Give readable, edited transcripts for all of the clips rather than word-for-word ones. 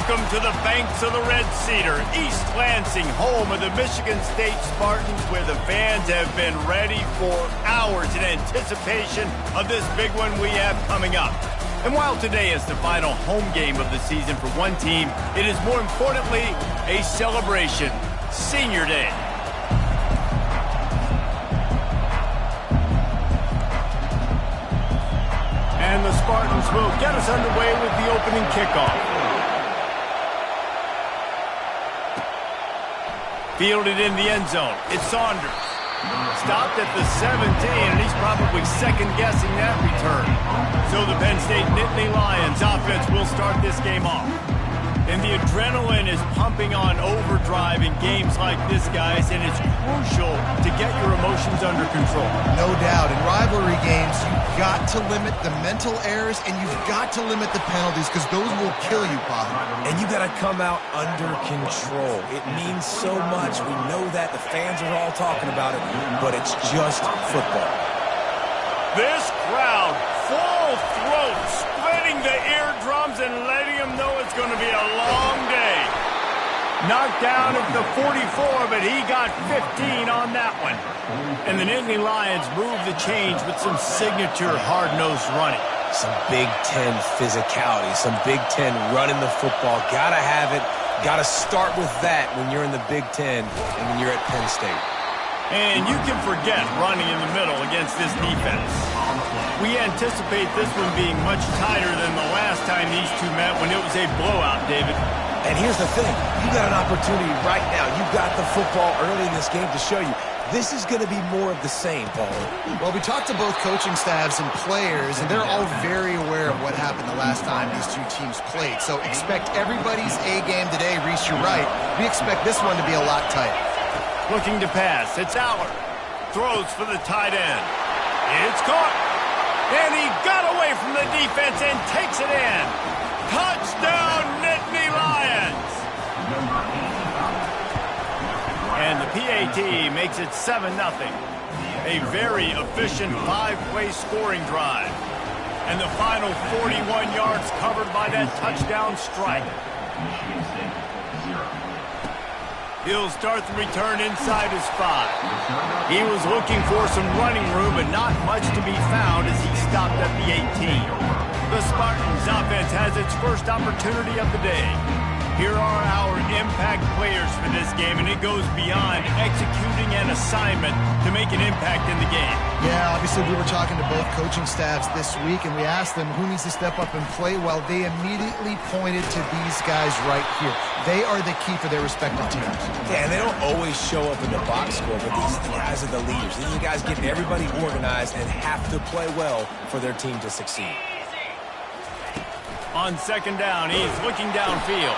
Welcome to the banks of the Red Cedar, East Lansing, home of the Michigan State Spartans, where the fans have been ready for hours in anticipation of this big one we have coming up. And while today is the final home game of the season for one team, it is more importantly a celebration, Senior Day. And the Spartans will get us underway with the opening kickoff. Fielded in the end zone. It's Saunders. Stopped at the 17, and he's probably second-guessing that return. So the Penn State Nittany Lions offense will start this game off. And the adrenaline is pumping on overdrive in games like this, guys, and it's crucial to get your emotions under control. No doubt. In rivalry games, you've got to limit the mental errors, and you've got to limit the penalties, because those will kill you, Bob. And you got to come out under control. It means so much. We know that. The fans are all talking about it, but it's just football. This crowd, full throat, splitting the eardrums and letting them know it's going to be a long day. Knocked down at the 44, but he got 15 on that one. And the Nittany Lions move the change with some signature hard-nosed running. Some Big Ten physicality, some Big Ten running the football. Gotta have it. Gotta start with that when you're in the Big Ten and when you're at Penn State. And you can forget running in the middle against this defense. We anticipate this one being much tighter than the last time these two met when it was a blowout, David. And here's the thing. You got an opportunity right now. You got the football early in this game to show you. This is going to be more of the same, Paul. Well, we talked to both coaching staffs and players, and they're all very aware of what happened the last time these two teams played. So expect everybody's A game today. Reese, you're right. We expect this one to be a lot tighter. Looking to pass. It's Allard. Throws for the tight end. It's caught. And he got away from the defense and takes it in. Touchdown, Nittany Lions. And the PAT makes it 7-0. A very efficient 5-play scoring drive. And the final 41 yards covered by that touchdown strike. He'll start the return inside his 5. He was looking for some running room, but not much to be found as he stopped at the 18. The Spartans offense has its first opportunity of the day. Here are our impact players for this game, and it goes beyond executing an assignment to make an impact in the game. Yeah, obviously we were talking to both coaching staffs this week, and we asked them who needs to step up and play well. They immediately pointed to these guys right here. They are the key for their respective teams. Yeah, and they don't always show up in the box score, but these guys are the leaders. These are the guys getting everybody organized and have to play well for their team to succeed. On second down, he's looking downfield.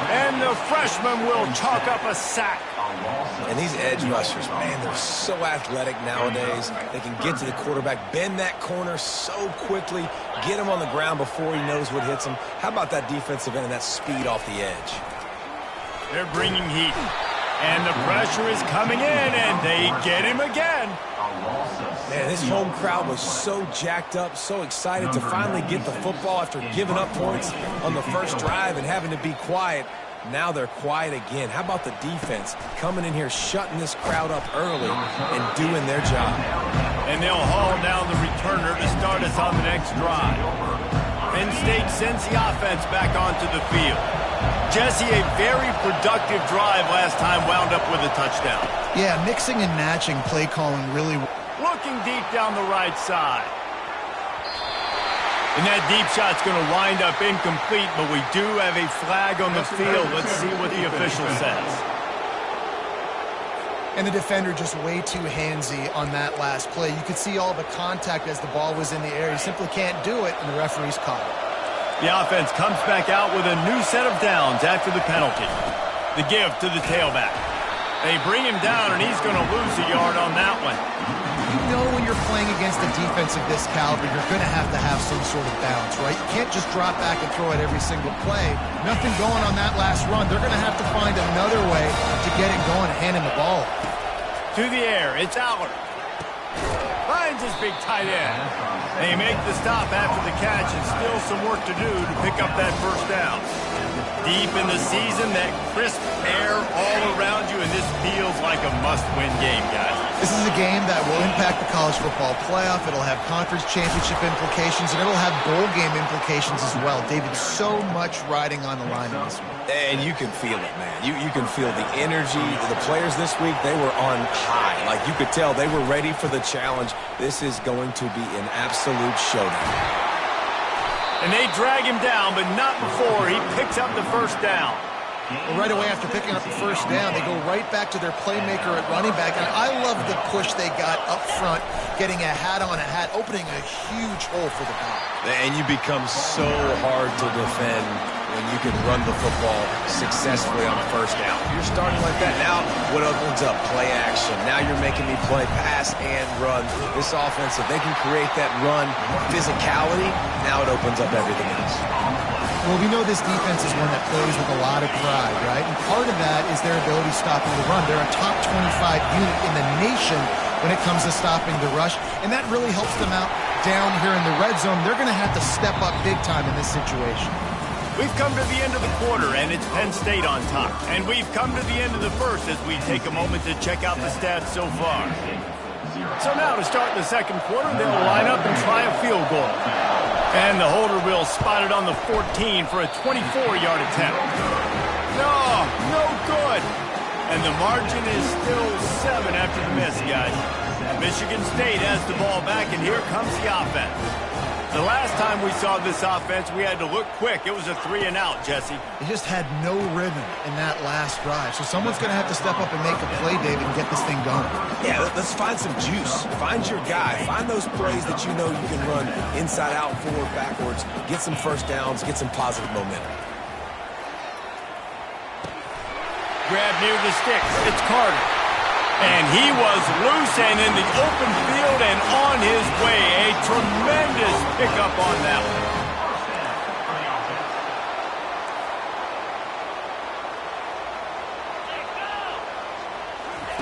And the freshman will chalk up a sack. And these edge rushers, man, they're so athletic nowadays. They can get to the quarterback, bend that corner so quickly, get him on the ground before he knows what hits him. How about that defensive end and that speed off the edge? They're bringing heat. And the pressure is coming in, and they get him again. Man, this home crowd was so jacked up, so excited to finally get the football after giving up points on the first drive and having to be quiet. Now they're quiet again. How about the defense coming in here, shutting this crowd up early and doing their job? And they'll haul down the returner to start us on the next drive. Penn State sends the offense back onto the field. Jesse, a very productive drive last time wound up with a touchdown. Yeah, mixing and matching play calling really. Looking deep down the right side. And that deep shot's going to wind up incomplete, but we do have a flag on the field. Let's see what the official says. And the defender just way too handsy on that last play. You could see all the contact as the ball was in the air. He simply can't do it, and the referee's caught it. The offense comes back out with a new set of downs after the penalty. The give to the tailback. They bring him down, and he's going to lose a yard on that one. You know when you're playing against a defense of this caliber, you're going to have some sort of balance, right? You can't just drop back and throw it every single play. Nothing going on that last run. They're going to have to find another way to get it going and hand him the ball. To the air, it's Allard. finds his big tight end. They make the stop after the catch and still some work to do to pick up that first down. Deep in the season, that crisp air all around you, and this feels like a must-win game, guys. This is a game that will impact the college football playoff. It'll have conference championship implications, and it'll have bowl game implications as well. David, so much riding on the line in this one. And you can feel it, man. You can feel the energy. The players this week, they were on high. Like, you could tell they were ready for the challenge. This is going to be an absolute showdown. And they drag him down, but not before he picks up the first down. Well, right away after picking up the first down, they go right back to their playmaker at running back. And I love the push they got up front, getting a hat on a hat, opening a huge hole for the ball. And you become so hard to defend when you can run the football successfully on a first down. You're starting like that. Now, what opens up? Play action. Now you're making me play pass and run. This offense, if they can create that run physicality, now it opens up everything else. Well, we know this defense is one that plays with a lot of pride, right? And part of that is their ability stopping the run. They're a top 25 unit in the nation when it comes to stopping the rush, and that really helps them out down here in the red zone. They're going to have to step up big time in this situation. We've come to the end of the quarter, and it's Penn State on top. And we've come to the end of the first as we take a moment to check out the stats so far. So now to start the second quarter, they'll line up and try a field goal. And the holder will spot it on the 14 for a 24-yard attempt. No good. And the margin is still 7 after the miss, guys. Michigan State has the ball back, and here comes the offense. The last time we saw this offense, we had to look quick. It was a 3-and-out, Jesse. They just had no rhythm in that last drive. So someone's going to have to step up and make a play, David, and get this thing going. Yeah, let's find some juice. Find your guy. Find those plays that you know you can run inside out, forward, backwards. Get some first downs. Get some positive momentum. Grab near the sticks. It's Carter. And he was loose and in the open field and on his way. A tremendous pickup on that one.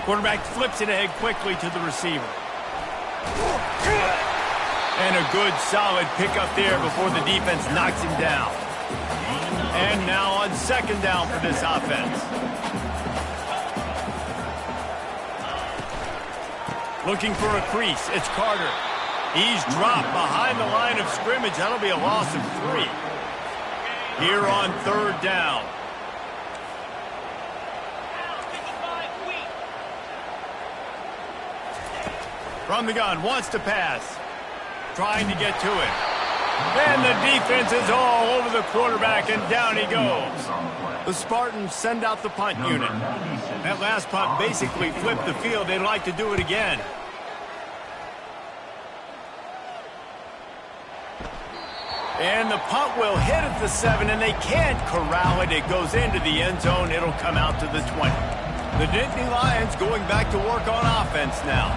Quarterback flips it ahead quickly to the receiver. And a good, solid pickup there before the defense knocks him down. And now on second down for this offense. Looking for a crease. It's Carter. He's dropped behind the line of scrimmage. That'll be a loss of 3. Here on third down. From the gun, wants to pass. Trying to get to it. And the defense is all over the quarterback, and down he goes. The Spartans send out the punt unit. That last punt basically flipped the field. They'd like to do it again. And the punt will hit at the 7, and they can't corral it. It goes into the end zone. It'll come out to the 20. The Nittany Lions going back to work on offense now.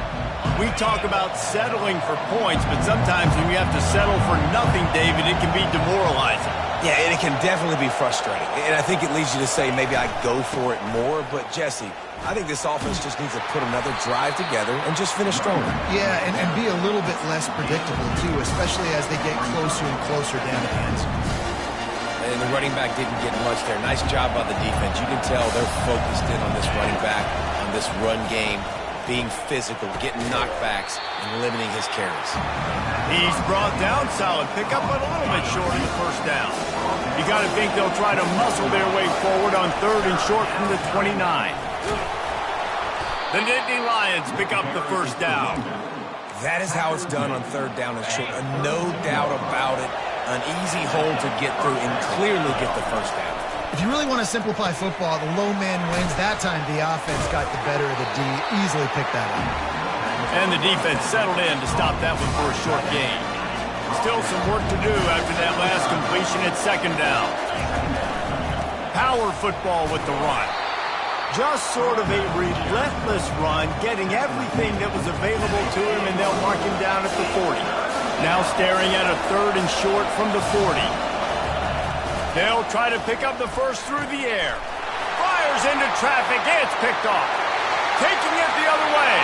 We talk about settling for points, but sometimes when you have to settle for nothing, David, it can be demoralizing. Yeah, and it can definitely be frustrating. And I think it leads you to say maybe I go for it more. But, Jesse, I think this offense just needs to put another drive together and just finish stronger. Yeah, and be a little bit less predictable, too, especially as they get closer and closer down the ends. And the running back didn't get much there. Nice job by the defense. You can tell they're focused in on this running back, on this run game, being physical, getting knockbacks, and limiting his carries. He's brought down, solid pickup, but a little bit short of the first down. You got to think they'll try to muscle their way forward on third and short from the 29. The Nittany Lions pick up the first down. That is how it's done on third down and short. No doubt about it. An easy hole to get through and clearly get the first down. If you really want to simplify football, the low man wins. That time the offense got the better of the D. Easily picked that up. And the defense settled in to stop that one for a short gain. Still some work to do after that last completion at second down. Power football with the run. Just sort of a relentless run, getting everything that was available to him, and they'll mark him down at the 40. Now staring at a third and short from the 40. They'll try to pick up the first through the air. Fires into traffic. It's picked off. Taking it the other way.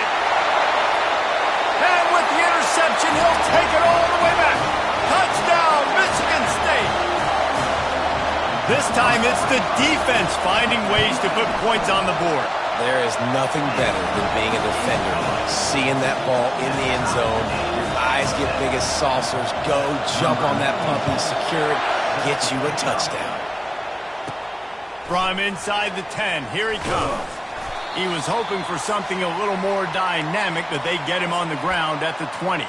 And with the interception. He'll take it all the way back. Touchdown, Michigan State. This time it's the defense finding ways to put points on the board. There is nothing better than being a defender. Seeing that ball in the end zone, your eyes get big as saucers. Go, jump on that puppy, secure it, get you a touchdown. From inside the 10, here he comes. He was hoping for something a little more dynamic, but they get him on the ground at the 20.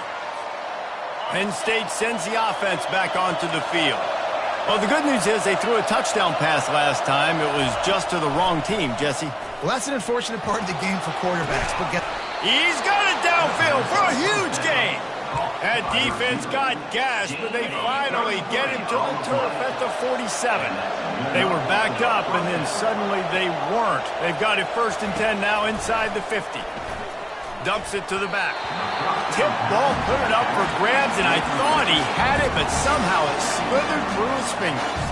Penn State sends the offense back onto the field. Well, the good news is they threw a touchdown pass last time. It was just to the wrong team, Jesse. Well, that's an unfortunate part of the game for quarterbacks. But He's got it downfield for a huge gain. That defense got gashed, but they finally get him to the turf at the 47. They were backed up, and then suddenly they weren't. They've got it 1st and 10 now inside the 50. Dumps it to the back. Tip ball, put it up for grabs, and I thought he had it, but somehow it slithered through his fingers.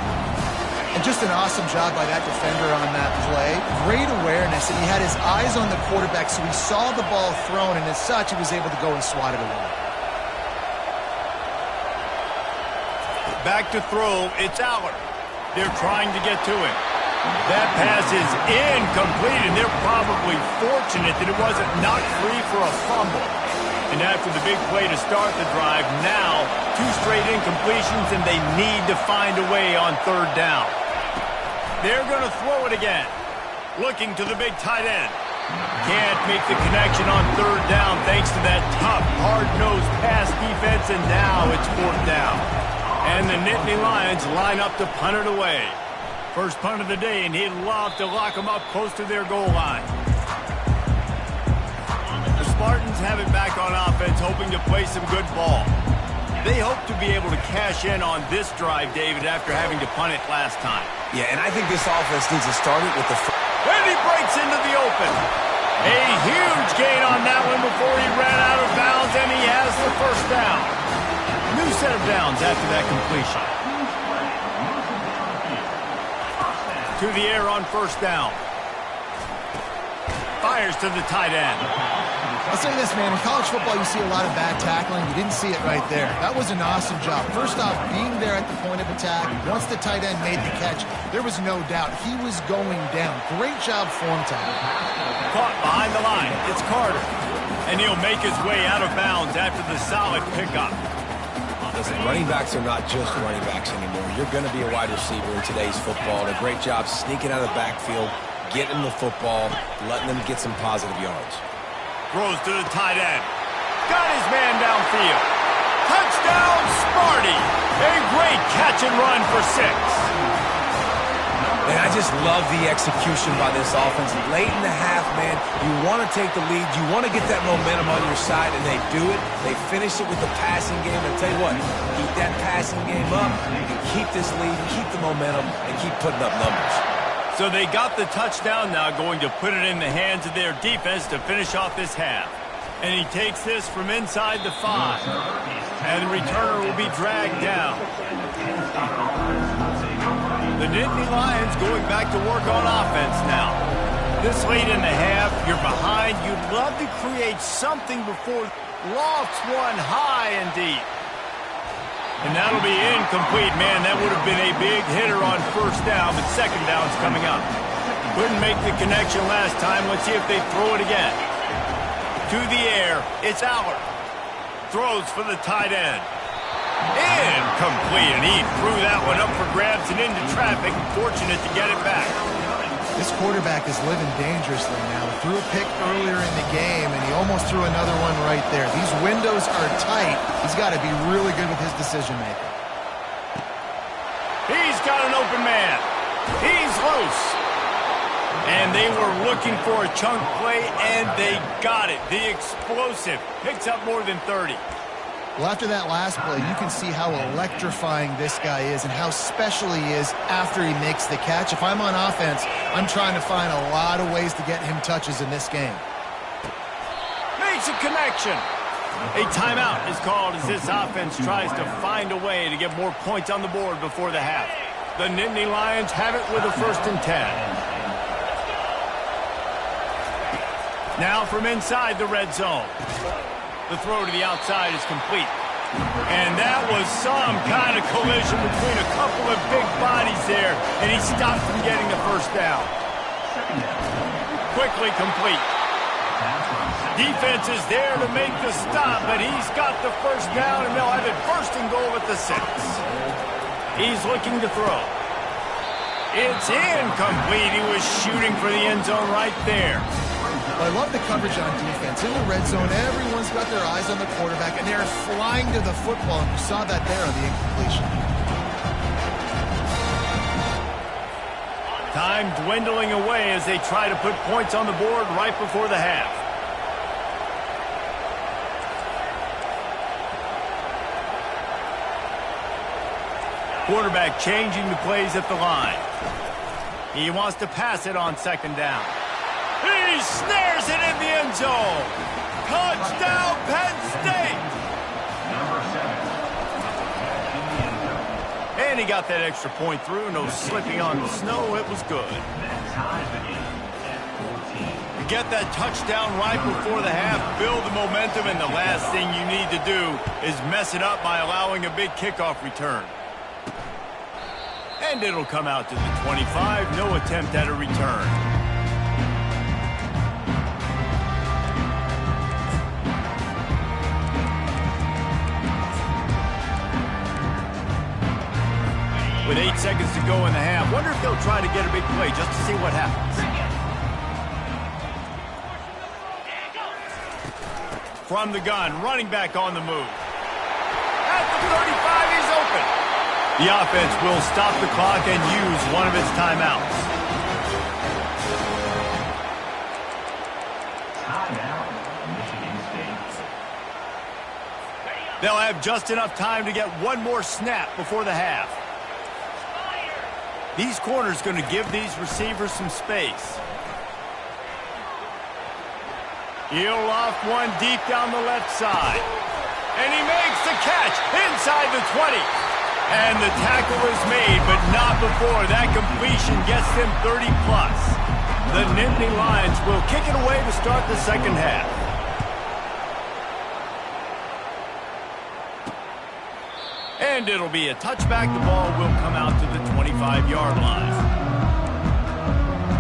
And just an awesome job by that defender on that play. Great awareness, and he had his eyes on the quarterback, so he saw the ball thrown, and as such, he was able to go and swat it away. Back to throw, it's Aller. They're trying to get to him. That pass is incomplete, and they're probably fortunate that it wasn't knocked free for a fumble. And after the big play to start the drive, now 2 straight incompletions, and they need to find a way on 3rd down. They're going to throw it again. Looking to the big tight end. Can't make the connection on 3rd down thanks to that tough, hard-nosed pass defense, and now it's 4th down. And the Nittany Lions line up to punt it away. First punt of the day, and he'd love to lock them up close to their goal line. The Spartans have it back on offense, hoping to play some good ball. They hope to be able to cash in on this drive, David, after having to punt it last time. Yeah, and I think this offense needs to start it with the... And he breaks into the open. A huge gain on that one before he ran out of bounds, and he has the 1st down. New set of downs after that completion. To the air on 1st down. Fires to the tight end. I'll say this, man. In college football, you see a lot of bad tackling. You didn't see it right there. That was an awesome job. First off, being there at the point of attack. Once the tight end made the catch, there was no doubt he was going down. Great job form time. Caught behind the line. It's Carter. And he'll make his way out of bounds after the solid pickup. Listen, running backs are not just running backs anymore. You're going to be a wide receiver in today's football. And a great job sneaking out of the backfield, getting the football, letting them get some positive yards. Throws to the tight end. Got his man downfield. Touchdown, Sparty. A great catch and run for 6. And I just love the execution by this offense. Late in the half, man, you want to take the lead. You want to get that momentum on your side, and they do it. They finish it with the passing game. And I'll tell you what, keep that passing game up and keep this lead, keep the momentum, and keep putting up numbers. So they got the touchdown now, going to put it in the hands of their defense to finish off this half. And he takes this from inside the 5. And the returner will be dragged down. The Nittany Lions going back to work on offense now. This late in the half, you're behind. You'd love to create something before lofts one high and deep. And that'll be incomplete. Man, that would have been a big hitter on 1st down, but 2nd down's coming up. Couldn't make the connection last time. Let's see if they throw it again. To the air, it's Aller. Throws for the tight end. Incomplete, and he threw that one up for grabs and into traffic. Fortunate to get it back. This quarterback is living dangerously now. Threw a pick earlier in the game, and he almost threw another one right there. These windows are tight. He's got to be really good with his decision-making. He's got an open man. He's loose. And they were looking for a chunk play, and they got it. The explosive picks up more than 30. Well, after that last play, you can see how electrifying this guy is and how special he is after he makes the catch. If I'm on offense, I'm trying to find a lot of ways to get him touches in this game. Makes a connection. A timeout is called as this offense tries to find a way to get more points on the board before the half. The Nittany Lions have it with a 1st and 10. Now from inside the red zone. The throw to the outside is complete. And that was some kind of collision between a couple of big bodies there, and he stopped from getting the first down. Quickly complete. Defense is there to make the stop, but he's got the first down, and they'll have it first and goal at the 6. He's looking to throw. It's incomplete. He was shooting for the end zone right there. Well, I love the coverage on defense. In the red zone, everyone's got their eyes on the quarterback, and they're flying to the football, and you saw that there on the incompletion. Time dwindling away as they try to put points on the board right before the half. Quarterback changing the plays at the line. He wants to pass it on second down. He snares it in the end zone. Touchdown, Penn State. And he got that extra point through. No slipping on the snow. It was good. You get that touchdown right before the half, build the momentum, and the last thing you need to do is mess it up by allowing a big kickoff return. And it'll come out to the 25. No attempt at a return. With 8 seconds to go in the half, wonder if they'll try to get a big play just to see what happens. From the gun, running back on the move. At the 35, he's open. The offense will stop the clock and use one of its timeouts. They'll have just enough time to get one more snap before the half. These corners going to give these receivers some space. He'll off one deep down the left side. And he makes the catch inside the 20. And the tackle is made, but not before that completion gets them 30+. The Nittany Lions will kick it away to start the second half. And it'll be a touchback. The ball will come out to the 25-yard line.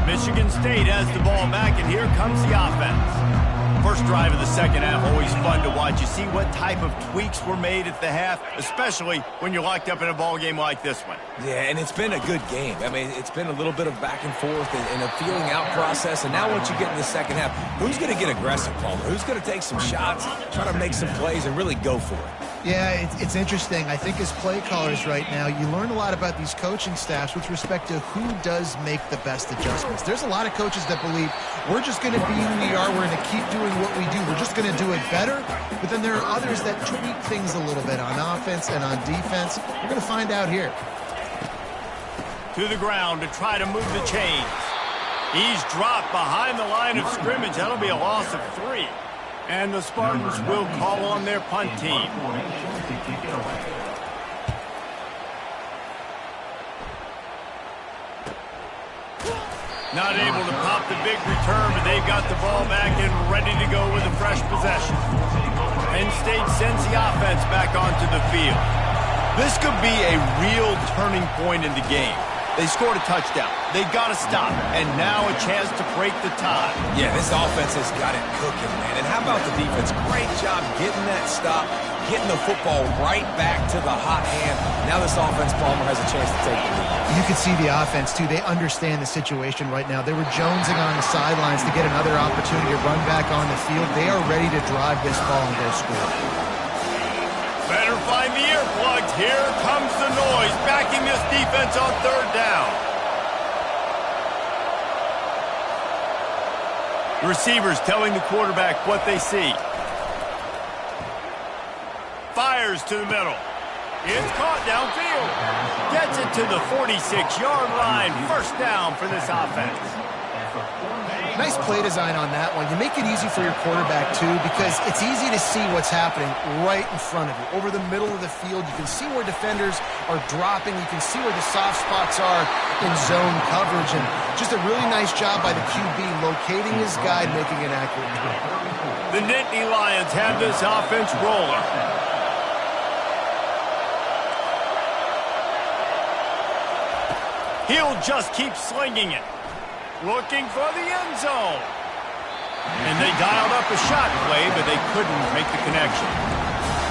Michigan State has the ball back, and here comes the offense. First drive of the second half, always fun to watch. You see what type of tweaks were made at the half, especially when you're locked up in a ball game like this one. Yeah, and it's been a good game. I mean, it's been a little bit of back and forth and a feeling out process. And now once you get in the second half, who's going to get aggressive, Palmer? Who's going to take some shots, try to make some plays, and really go for it? Yeah, it's interesting. I think as play callers right now, you learn a lot about these coaching staffs with respect to who does make the best adjustments. There's a lot of coaches that believe we're just going to be who we are. We're going to keep doing what we do. We're just going to do it better. But then there are others that tweak things a little bit on offense and on defense. We're going to find out here. To the ground to try to move the chains. He's dropped behind the line of scrimmage. That'll be a loss of 3. And the Spartans will call on their punt team. Not able to pop the big return, but they've got the ball back and ready to go with a fresh possession. Penn State sends the offense back onto the field. This could be a real turning point in the game. They scored a touchdown. They got to stop. And now a chance to break the tie. Yeah, this offense has got it cooking, man. And how about the defense? Great job getting that stop, getting the football right back to the hot hand. Now this offense, Palmer, has a chance to take the lead. You can see the offense, too. They understand the situation right now. They were jonesing on the sidelines to get another opportunity to run back on the field. They are ready to drive this ball and go score. Better find the earplugs. Here comes the noise, backing this defense on third down. The receivers telling the quarterback what they see. Fires to the middle. It's caught downfield. Gets it to the 46-yard line. First down for this offense. Nice play design on that one. You make it easy for your quarterback, too, because it's easy to see what's happening right in front of you. Over the middle of the field, you can see where defenders are dropping. You can see where the soft spots are. in zone coverage, and just a really nice job by the QB locating his guy, making an accurate throw. The Nittany Lions have this offense rolling. He'll just keep slinging it. Looking for the end zone. And they dialed up a shot play, but they couldn't make the connection.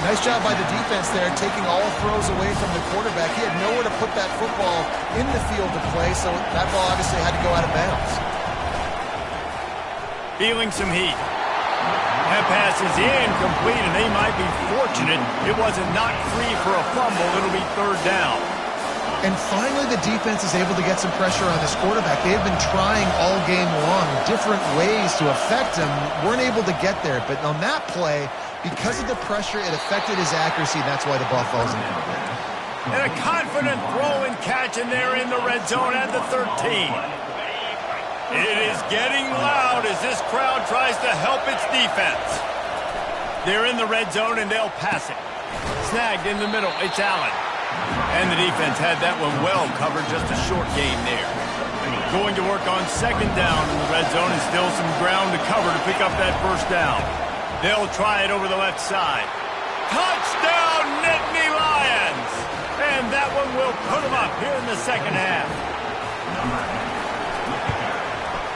Nice job by the defense there, taking all throws away from the quarterback. He had nowhere to put that football in the field to play, so that ball obviously had to go out of bounds. Feeling some heat. That pass is incomplete, and they might be fortunate it wasn't knocked free for a fumble. It'll be third down. And finally, the defense is able to get some pressure on this quarterback. They've been trying all game long different ways to affect him. Weren't able to get there, but on that play, because of the pressure, it affected his accuracy. That's why the ball falls in. And a confident throw and catch, and they're in the red zone at the 13. It is getting loud as this crowd tries to help its defense. They're in the red zone, and they'll pass it. Snagged in the middle. It's Allen. And the defense had that one well covered, just a short gain there. Going to work on second down in the red zone, and still some ground to cover to pick up that first down. They'll try it over the left side. Touchdown, Nittany Lions! And that one will put them up here in the second half.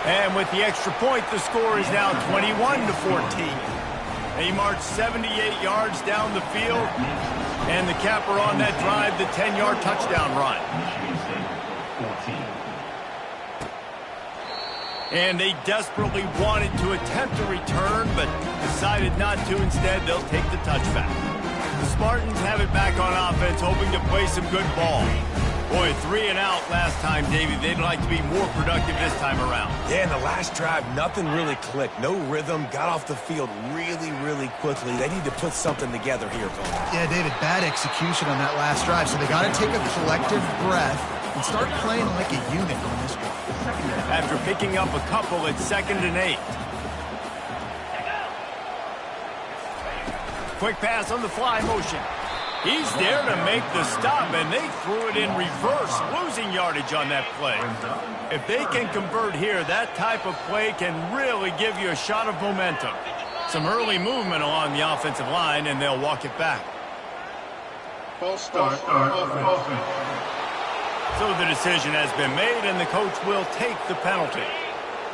And with the extra point, the score is now 21-14. They march 78 yards down the field. And the capper on that drive, the 10-yard touchdown run. And they desperately wanted to attempt a return, but decided not to. Instead, they'll take the touchback. The Spartans have it back on offense, hoping to play some good ball. Boy, 3 and out last time, Davey. They'd like to be more productive this time around. Yeah, in the last drive, nothing really clicked. No rhythm, got off the field really, really quickly. They need to put something together here, Coach. Yeah, David, bad execution on that last drive. So they got to take a collective breath and start playing like a unit on this one. After picking up a couple, it's 2nd and 8. Quick pass on the fly motion. He's there to make the stop, and they threw it in reverse, losing yardage on that play. If they can convert here, that type of play can really give you a shot of momentum. Some early movement along the offensive line, and they'll walk it back. False start offense. So the decision has been made, and the coach will take the penalty.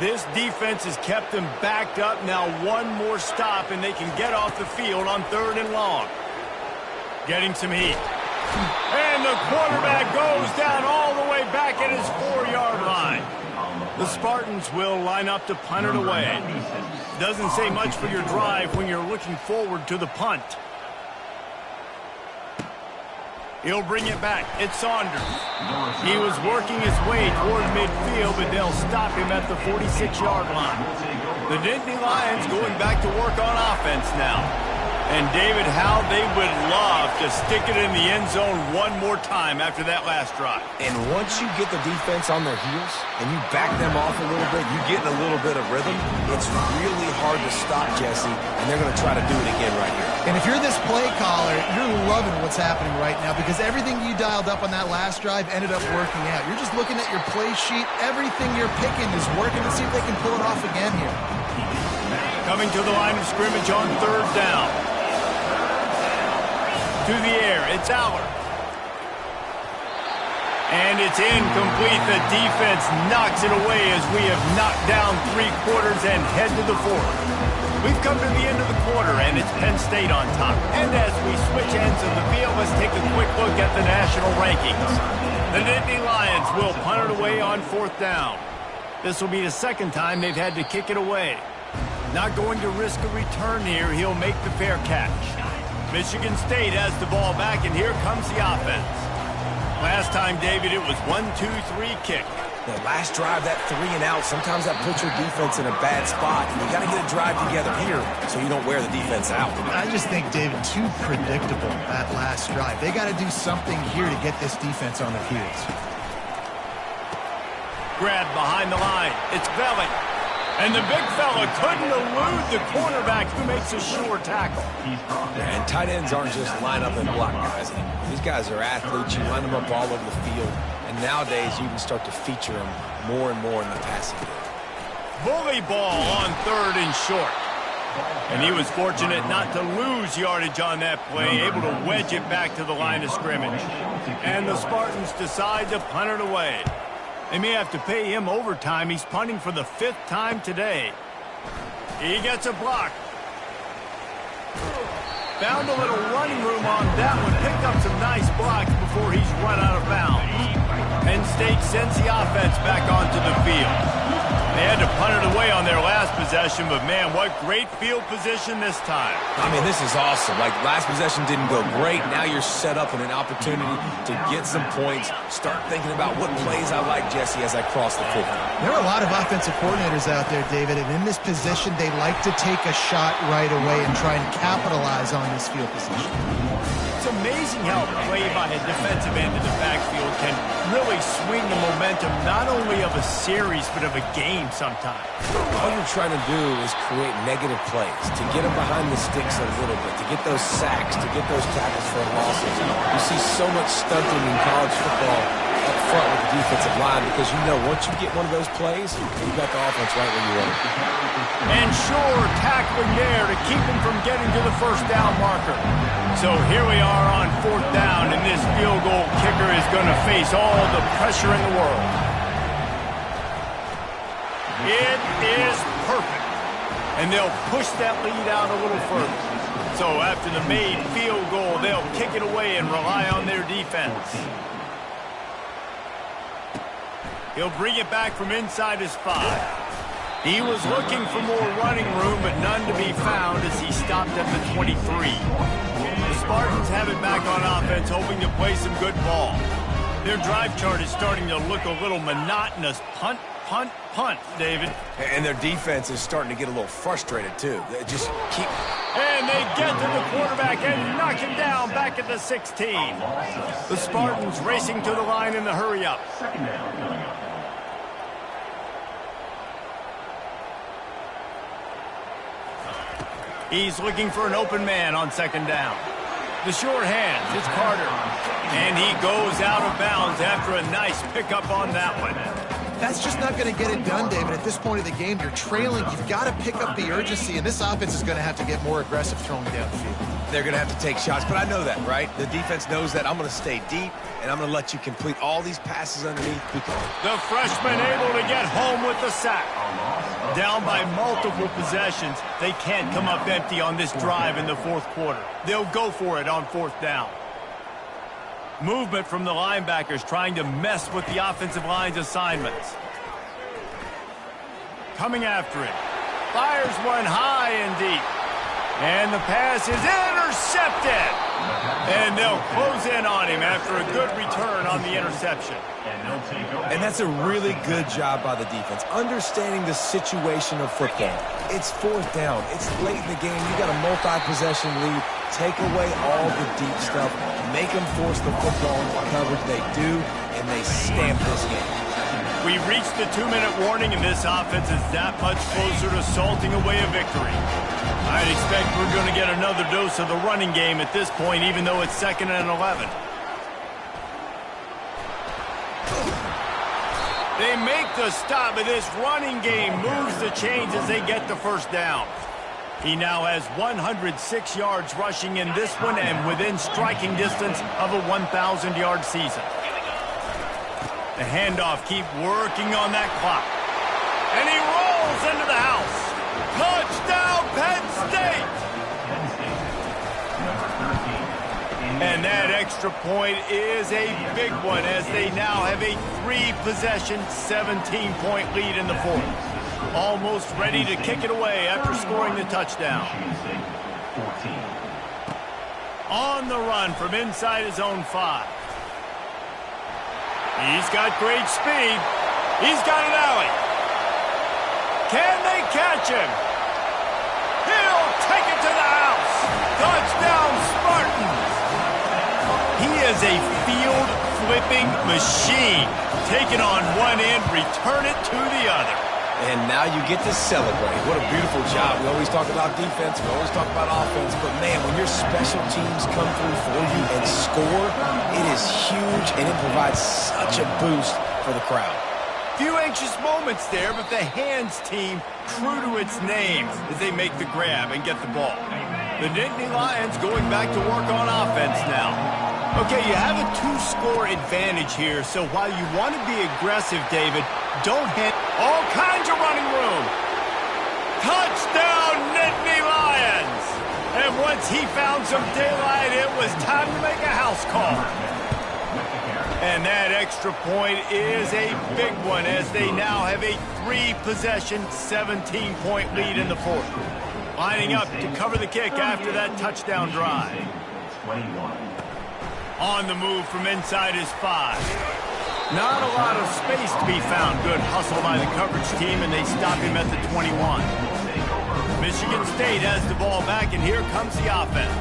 This defense has kept them backed up. Now one more stop, and they can get off the field on 3rd and long. Getting some heat. And the quarterback goes down all the way back at his 4-yard line. The Spartans will line up to punt it away. Doesn't say much for your drive when you're looking forward to the punt. He'll bring it back. It's Saunders. He was working his way toward midfield, but they'll stop him at the 46-yard line. The Nittany Lions going back to work on offense now. And, David, how they would love to stick it in the end zone one more time after that last drive. And once you get the defense on their heels and you back them off a little bit, you get in a little bit of rhythm, it's really hard to stop, Jesse, and they're going to try to do it again right here. And if you're this play caller, you're loving what's happening right now because everything you dialed up on that last drive ended up working out. You're just looking at your play sheet. Everything you're picking is working. Let's see if they can pull it off again here. Coming to the line of scrimmage on 3rd down. To the air, it's Aller. And it's incomplete. The defense knocks it away as we have knocked down 3 quarters and head to the 4th. We've come to the end of the quarter, and it's Penn State on top. And as we switch ends of the field, let's take a quick look at the national rankings. The Nittany Lions will punt it away on 4th down. This will be the 2nd time they've had to kick it away. Not going to risk a return here. He'll make the fair catch. Michigan State has the ball back, and here comes the offense. Last time, David, it was 1-2-3 kick. The last drive, that 3 and out, sometimes that puts your defense in a bad spot. You got to get a drive together here so you don't wear the defense out. I just think, David, too predictable, that last drive. They got to do something here to get this defense on their heels. Grab behind the line. It's Belly. And the big fella couldn't elude the cornerback who makes a sure tackle. And tight ends aren't just line up and block guys anymore. These guys are athletes. You line them up all over the field, and nowadays you can start to feature him more and more in the passing game. Bully ball on 3rd and short. And he was fortunate not to lose yardage on that play, able to wedge it back to the line of scrimmage. And the Spartans decide to punt it away. They may have to pay him overtime. He's punting for the 5th time today. He gets a block. Found a little running room on that one. Picked up some nice blocks before he's run out of bounds. Penn State sends the offense back onto the field. They had to punt it away on their last possession, but man, what great field position this time. I mean, this is awesome. Like, last possession didn't go great. Now you're set up in an opportunity to get some points. Start thinking about what plays I like, Jesse, as I cross the 50. There are a lot of offensive coordinators out there, David, and in this position, they like to take a shot right away and try and capitalize on this field position. It's amazing how a play by a defensive end in the backfield can really swing the momentum not only of a series but of a game sometimes. All you're trying to do is create negative plays, to get them behind the sticks a little bit, to get those sacks, to get those tackles for losses. You see so much stunting in college football up front with the defensive line because you know once you get one of those plays, you've got the offense right where you want it. And sure, tackling there to keep him from getting to the 1st down marker. So here we are on 4th down, and this field goal kicker is going to face all the pressure in the world. It is perfect. And they'll push that lead out a little further. So after the made field goal, they'll kick it away and rely on their defense. He'll bring it back from inside his 5. He was looking for more running room, but none to be found as he stopped at the 23. The Spartans have it back on offense, hoping to play some good ball. Their drive chart is starting to look a little monotonous. Punt, punt, punt, David. And their defense is starting to get a little frustrated, too. They just keep... And they get to the quarterback and knock him down back at the 16. The Spartans racing to the line in the hurry-up. He's looking for an open man on 2nd down. The short hands, it's Carter. And he goes out of bounds after a nice pickup on that one. That's just not going to get it done, David. At this point of the game, you're trailing. You've got to pick up the urgency, and this offense is going to have to get more aggressive throwing downfield. They're going to have to take shots, but I know that, right? The defense knows that. I'm going to stay deep, and I'm going to let you complete all these passes underneath. The freshman able to get home with the sack. Down by multiple possessions, they can't come up empty on this drive in the 4th quarter. They'll go for it on 4th down. Movement from the linebackers trying to mess with the offensive line's assignments. Coming after it. Fires one high and deep. And the pass is intercepted. And they'll close in on him after a good return on the interception. And that's a really good job by the defense, understanding the situation of football. It's 4th down. It's late in the game. You got a multi-possession lead. Take away all the deep stuff. Make them force the football into coverage. They do, and they stamp this game. We reached the 2-minute warning, and this offense is that much closer to salting away a victory. I'd expect we're going to get another dose of the running game at this point, even though it's 2nd and 11. They make the stop, but this running game moves the chains as they get the 1st down. He now has 106 yards rushing in this one and within striking distance of a 1,000-yard season. The handoff keep working on that clock. And he rolls into the house. Touchdown, Penn State! And that extra point is a big one as they now have a 3-possession, 17-point lead in the 4th. Almost ready to kick it away after scoring the touchdown. On the run from inside his own 5. He's got great speed. He's got an alley. Can they catch him? He'll take it to the house. Touchdown, Spartans. He is a field-flipping machine. Take it on one end, return it to the other. And now you get to celebrate. What a beautiful job. We always talk about defense. We always talk about offense. But, man, when your special teams come through for you and score, it is huge, and it provides such a boost for the crowd. Few anxious moments there, but the hands team true to its name as they make the grab and get the ball. The Nittany Lions going back to work on offense now. Okay, you have a 2-score advantage here, so while you want to be aggressive, David, don't hit all kinds of running room. Touchdown, Nittany Lions! And once he found some daylight, it was time to make a house call. And that extra point is a big one as they now have a 3-possession, 17-point lead in the fourth. Lining up to cover the kick after that touchdown drive. On the move from inside his 5. Not a lot of space to be found. Good hustle by the coverage team, and they stop him at the 21. Michigan State has the ball back, and here comes the offense.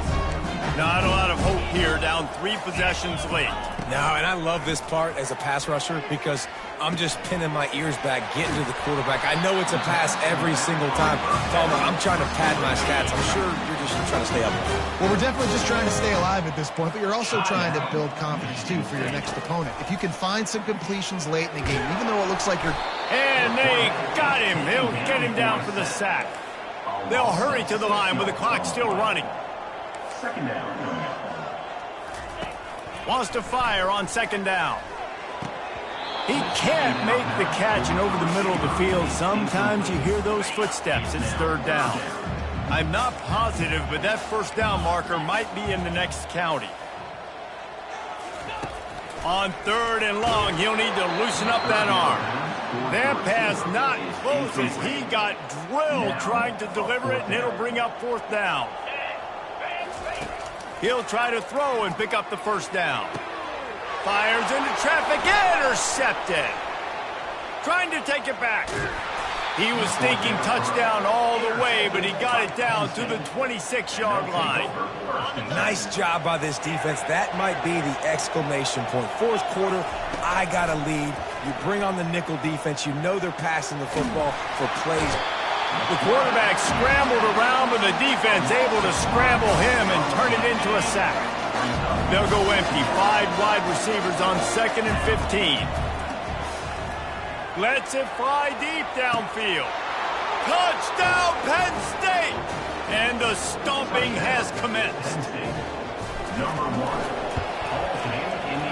Not a lot of hope here, down 3 possessions late. No, and I love this part as a pass rusher because I'm just pinning my ears back, getting to the quarterback. I know it's a pass every single time. I'm trying to pad my stats. I'm sure you're just trying to stay up. Well, we're definitely just trying to stay alive at this point, but you're also trying to build confidence, too, for your next opponent. If you can find some completions late in the game, even though it looks like you're... And they got him. They'll get him down for the sack. They'll hurry to the line with the clock still running. Second down. Wants to fire on second down. He can't make the catch, and over the middle of the field, sometimes you hear those footsteps. It's third down. I'm not positive, but that first down marker might be in the next county. On third and long, he'll need to loosen up that arm. That pass not close as he got drilled trying to deliver it, and it'll bring up fourth down. He'll try to throw and pick up the first down. Fires into traffic, intercepted. Trying to take it back. He was thinking touchdown all the way, but he got it down to the 26-yard line. Nice job by this defense. That might be the exclamation point. Fourth quarter, I got a lead. You bring on the nickel defense. You know they're passing the football for plays. The quarterback scrambled around, but the defense able to scramble him and turn it into a sack. They'll go empty. 5 wide receivers on 2nd and 15. Lets it fly deep downfield. Touchdown, Penn State! And the stomping has commenced.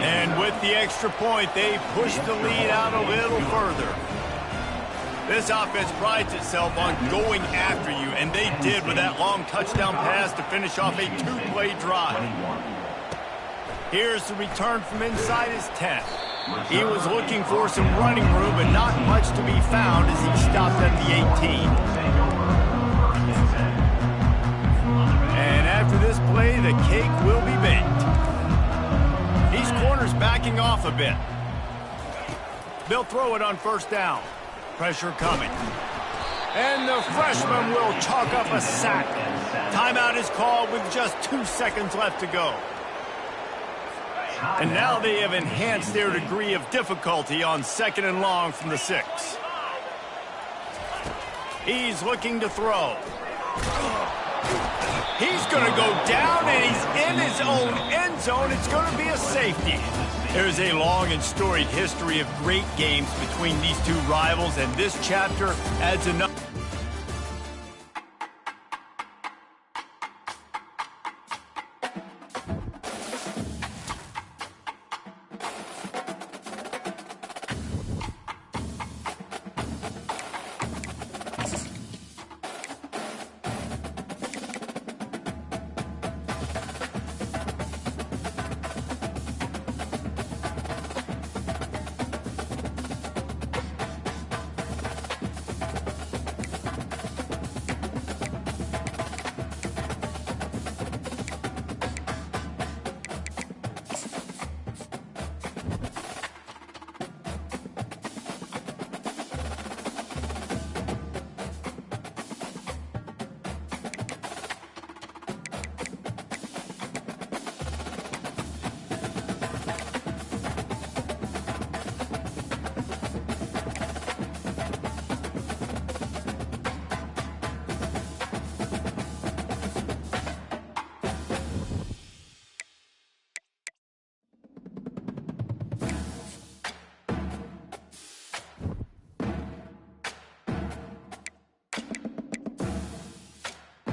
And with the extra point, they push the lead out a little further. This offense prides itself on going after you, and they did with that long touchdown pass to finish off a 2-play drive. Here's the return from inside his 10. He was looking for some running room, but not much to be found as he stopped at the 18. And after this play, the cake will be baked. These corners backing off a bit. They'll throw it on first down. Pressure coming. And the freshman will chalk up a sack. Timeout is called with just 2 seconds left to go. And now they have enhanced their degree of difficulty on 2nd and long from the 6. He's looking to throw. He's going to go down, and he's in his own end zone. It's going to be a safety. There's a long and storied history of great games between these two rivals, and this chapter adds enough.